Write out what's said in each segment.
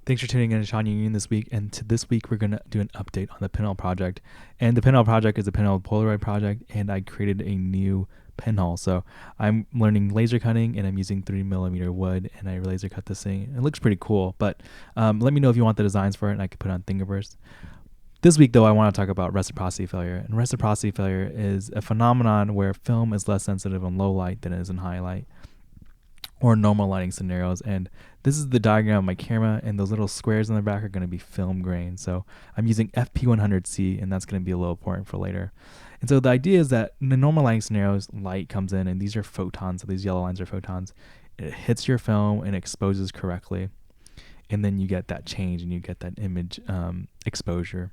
Thanks for tuning in to Sean Union this week. And this week, we're going to do an update on the Pinhole project. And the Pinhole project is a Pinhole Polaroid project, and I created a new pinhole. So I'm learning laser cutting, and I'm using 3mm wood, and I laser cut this thing. It looks pretty cool, but let me know if you want the designs for it, and I could put it on Thingiverse. This week, though, I want to talk about reciprocity failure. And reciprocity failure is a phenomenon where film is less sensitive in low light than it is in high light, or normal lighting scenarios. And this is the diagram of my camera, and those little squares in the back are going to be film grain. So I'm using FP100C, and that's going to be a little important for later. And so the idea is that in the normal lighting scenarios, light comes in, and these are photons. So these yellow lines are photons. It hits your film and exposes correctly, and then you get that change, and you get that image exposure.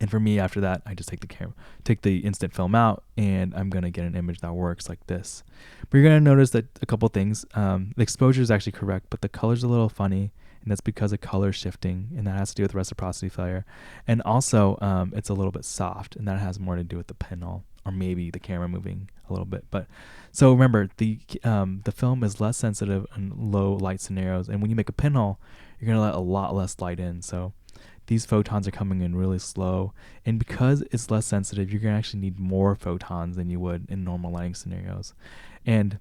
And for me, after that, I just take the instant film out, and I'm going to get an image that works like this. But you're going to notice that a couple things. The exposure is actually correct, but the color's a little funny, and that's because of color shifting, and that has to do with reciprocity failure. And also, it's a little bit soft, and that has more to do with the pinhole, or maybe the camera moving a little bit. But so remember, the film is less sensitive in low light scenarios, and when you make a pinhole, you're going to let a lot less light in. So these photons are coming in really slow, and because it's less sensitive, you're going to actually need more photons than you would in normal lighting scenarios, and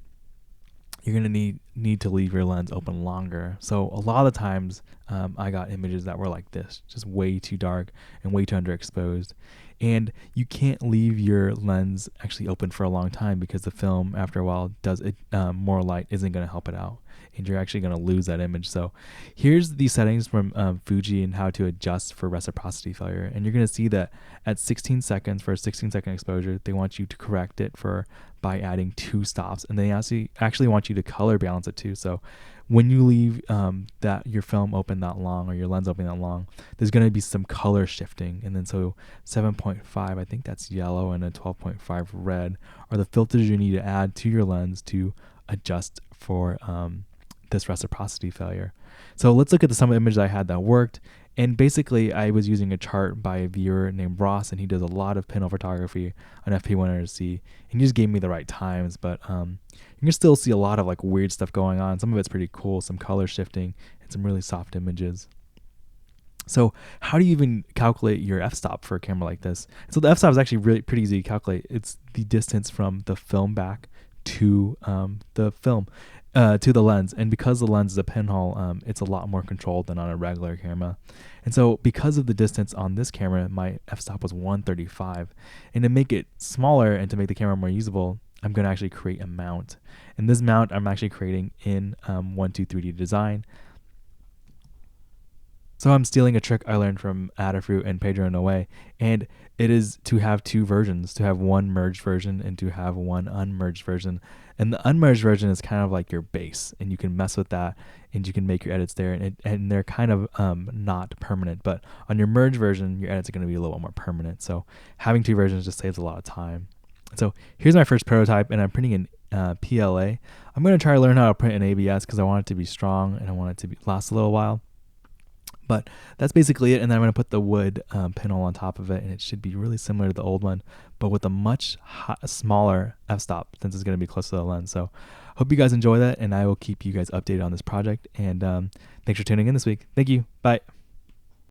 you're going to need to leave your lens open longer. So a lot of the times, I got images that were like this, just way too dark and way too underexposed, and you can't leave your lens actually open for a long time because the film, after a while, does it more light isn't going to help it out, and you're actually going to lose that image. So here's the settings from Fuji and how to adjust for reciprocity failure. And you're going to see that at 16 seconds for a 16-second exposure, they want you to correct it by adding 2 stops, and they actually want you to color balance it too. So when you leave your film open that long, or your lens open that long, there's going to be some color shifting. And then so 7.5, I think that's yellow, and a 12.5 red are the filters you need to add to your lens to adjust for this reciprocity failure. So let's look at some images I had that worked. And basically, I was using a chart by a viewer named Ross, and he does a lot of pinhole photography on FP100C, and he just gave me the right times. But you can still see a lot of like weird stuff going on. Some of it's pretty cool, some color shifting, and some really soft images. So how do you even calculate your f-stop for a camera like this? So the f-stop is actually really pretty easy to calculate. It's the distance from the film back to to the lens. And because the lens is a pinhole, it's a lot more controlled than on a regular camera. And so because of the distance on this camera, my f-stop was 135. And to make it smaller and to make the camera more usable, I'm going to actually create a mount. And this mount I'm actually creating in 123D Design. So I'm stealing a trick I learned from Adafruit and Pedro Noé, and it is to have 2 versions, to have one merged version and to have one unmerged version. And the unmerged version is kind of like your base, and you can mess with that, and you can make your edits there, and they're kind of not permanent. But on your merged version, your edits are going to be a little more permanent. So having 2 versions just saves a lot of time. So here's my first prototype, and I'm printing in PLA. I'm going to try to learn how to print in ABS because I want it to be strong and I want it to last a little while. But that's basically it, and then I'm going to put the wood pinhole on top of it, and it should be really similar to the old one, but with a much smaller f-stop since it's going to be close to the lens. So hope you guys enjoy that, and I will keep you guys updated on this project, and thanks for tuning in this week. Thank you. Bye.